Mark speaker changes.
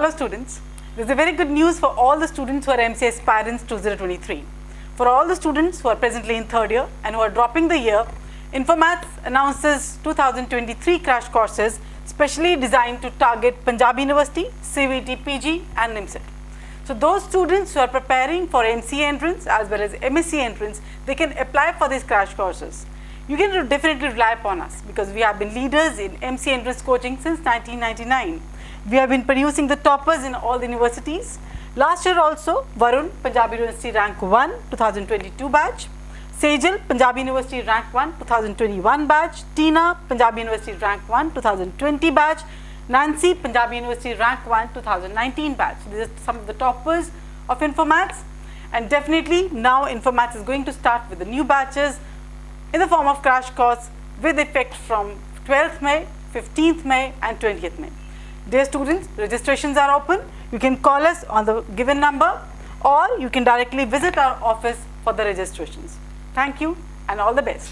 Speaker 1: Hello students, this is a very good news for all the students who are MCA aspirants 2023. For all the students who are presently in third year and who are dropping the year, INFOMATHS announces 2023 crash courses specially designed to target Punjab University, CUET, PG and NIMCET. So those students who are preparing for MCA entrance as well as MSc entrance, they can apply for these crash courses. You can definitely rely upon us because we have been leaders in MCA entrance coaching since 1999. We have been producing the toppers in all the universities. Last year also, Varun, Punjab University Rank 1, 2022 batch. Sejal, Punjab University Rank 1, 2021 batch. Tina, Punjab University Rank 1, 2020 batch. Nancy, Punjab University Rank 1, 2019 batch. These are some of the toppers of INFOMATHS. And definitely now INFOMATHS is going to start with the new batches in the form of crash course with effect from 12th May, 15th May and 20th May. Dear students, registrations are open. You can call us on the given number or you can directly visit our office for the registrations. Thank you and all the best.